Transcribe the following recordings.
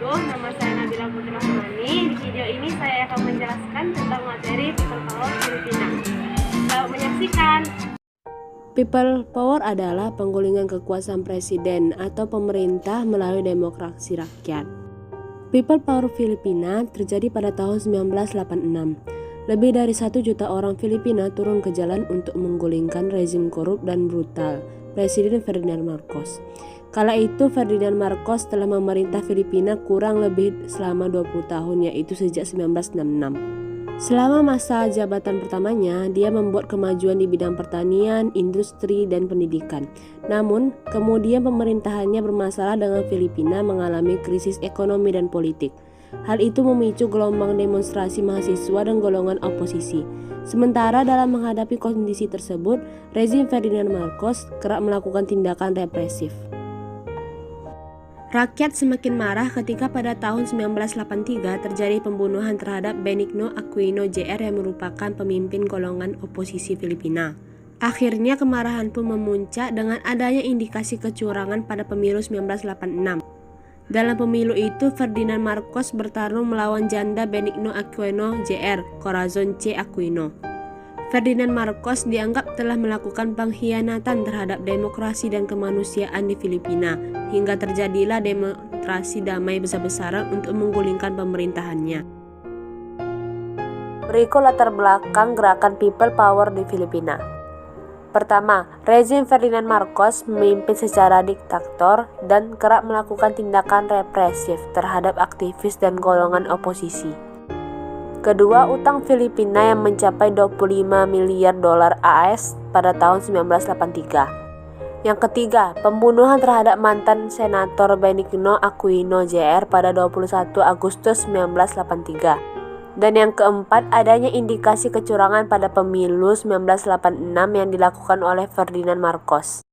wabarakatuh. Nama saya Nabila Putri Rahmani. Di video ini saya akan menjelaskan tentang materi People Power Filipina. Selamat menyaksikan. People Power adalah penggulingan kekuasaan presiden atau pemerintah melalui demokrasi rakyat. People Power Filipina terjadi pada tahun 1986. Lebih dari 1 juta orang Filipina turun ke jalan untuk menggulingkan rezim korup dan brutal Presiden Ferdinand Marcos. Kala itu Ferdinand Marcos telah memerintah Filipina kurang lebih selama 20 tahun, yaitu sejak 1966. Selama masa jabatan pertamanya, dia membuat kemajuan di bidang pertanian, industri, dan pendidikan. Namun, kemudian pemerintahannya bermasalah dengan Filipina mengalami krisis ekonomi dan politik. Hal itu memicu gelombang demonstrasi mahasiswa dan golongan oposisi. Sementara dalam menghadapi kondisi tersebut, rezim Ferdinand Marcos kerap melakukan tindakan represif. Rakyat semakin marah ketika pada tahun 1983 terjadi pembunuhan terhadap Benigno Aquino Jr. yang merupakan pemimpin golongan oposisi Filipina. Akhirnya kemarahan pun memuncak dengan adanya indikasi kecurangan pada pemilu 1986. Dalam pemilu itu, Ferdinand Marcos bertarung melawan janda Benigno Aquino Jr., Corazon C. Aquino. Ferdinand Marcos dianggap telah melakukan pengkhianatan terhadap demokrasi dan kemanusiaan di Filipina, hingga terjadilah demonstrasi damai besar-besaran untuk menggulingkan pemerintahannya. Berikut latar belakang gerakan People Power di Filipina. Pertama, rezim Ferdinand Marcos memimpin secara diktator dan kerap melakukan tindakan represif terhadap aktivis dan golongan oposisi. Kedua, utang Filipina yang mencapai 25 miliar dolar AS pada tahun 1983. Yang ketiga, pembunuhan terhadap mantan senator Benigno Aquino Jr. pada 21 Agustus 1983. Dan yang keempat, adanya indikasi kecurangan pada pemilu 1986 yang dilakukan oleh Ferdinand Marcos.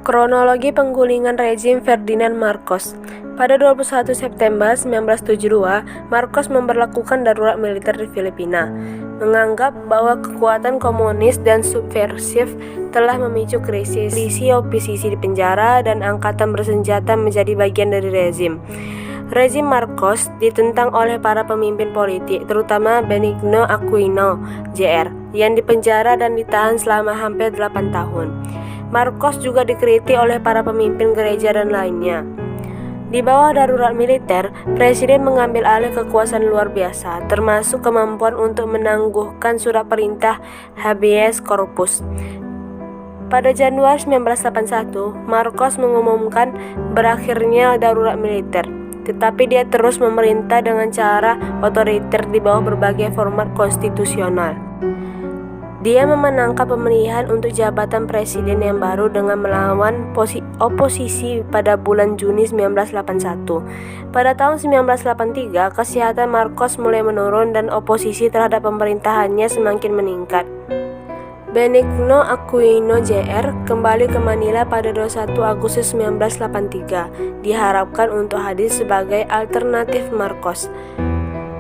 Kronologi penggulingan rezim Ferdinand Marcos. Pada 21 September 1972, Marcos memberlakukan darurat militer di Filipina, menganggap bahwa kekuatan komunis dan subversif telah memicu krisis. Oposisi di penjara dan angkatan bersenjata menjadi bagian dari rezim. Rezim Marcos ditentang oleh para pemimpin politik, terutama Benigno Aquino Jr. yang dipenjara dan ditahan selama hampir 8 tahun. Marcos juga dikritik oleh para pemimpin gereja dan lainnya. Di bawah darurat militer, Presiden mengambil alih kekuasaan luar biasa, termasuk kemampuan untuk menangguhkan surat perintah habeas corpus. Pada Januari 1981, Marcos mengumumkan berakhirnya darurat militer, tetapi dia terus memerintah dengan cara otoriter di bawah berbagai format konstitusional. Dia memenangkan pemilihan untuk jabatan presiden yang baru dengan melawan oposisi pada bulan Juni 1981. Pada tahun 1983, kesehatan Marcos mulai menurun dan oposisi terhadap pemerintahannya semakin meningkat. Benigno Aquino Jr. kembali ke Manila pada 21 Agustus 1983, diharapkan untuk hadir sebagai alternatif Marcos.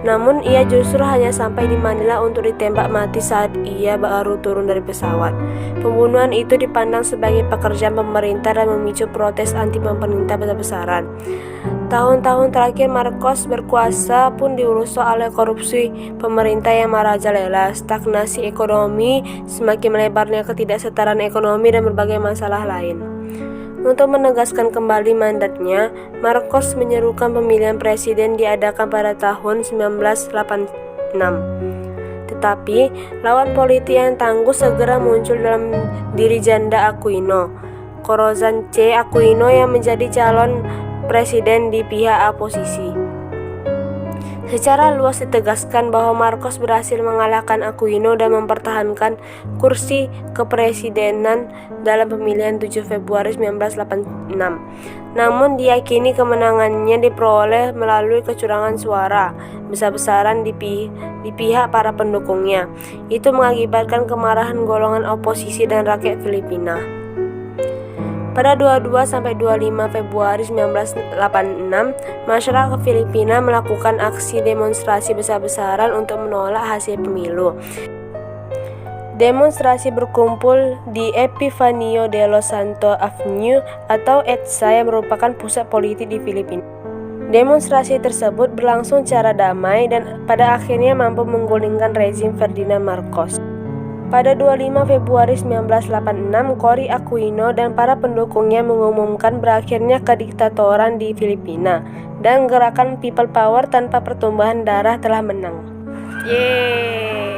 Namun ia justru hanya sampai di Manila untuk ditembak mati saat ia baru turun dari pesawat. Pembunuhan itu dipandang sebagai pekerjaan pemerintah dan memicu protes anti pemerintah besar-besaran. Tahun-tahun terakhir Marcos berkuasa pun dirusak oleh korupsi pemerintah yang merajalela, stagnasi ekonomi, semakin melebarnya ketidaksetaraan ekonomi dan berbagai masalah lain. Untuk menegaskan kembali mandatnya, Marcos menyerukan pemilihan presiden diadakan pada tahun 1986. Tetapi, lawan politik yang tangguh segera muncul dalam diri janda Aquino, Corazon C. Aquino yang menjadi calon presiden di pihak oposisi. Secara luas ditegaskan bahwa Marcos berhasil mengalahkan Aquino dan mempertahankan kursi kepresidenan dalam pemilihan 7 Februari 1986. Namun diyakini kemenangannya diperoleh melalui kecurangan suara besar-besaran di pihak para pendukungnya. Itu mengakibatkan kemarahan golongan oposisi dan rakyat Filipina. Pada 22-25 Februari 1986, masyarakat Filipina melakukan aksi demonstrasi besar-besaran untuk menolak hasil pemilu. Demonstrasi berkumpul di Epifanio de los Santos Avenue atau EDSA yang merupakan pusat politik di Filipina. Demonstrasi tersebut berlangsung secara damai dan pada akhirnya mampu menggulingkan rezim Ferdinand Marcos. Pada 25 Februari 1986, Cory Aquino dan para pendukungnya mengumumkan berakhirnya kediktatoran di Filipina dan gerakan People Power tanpa pertumpahan darah telah menang. Yeay!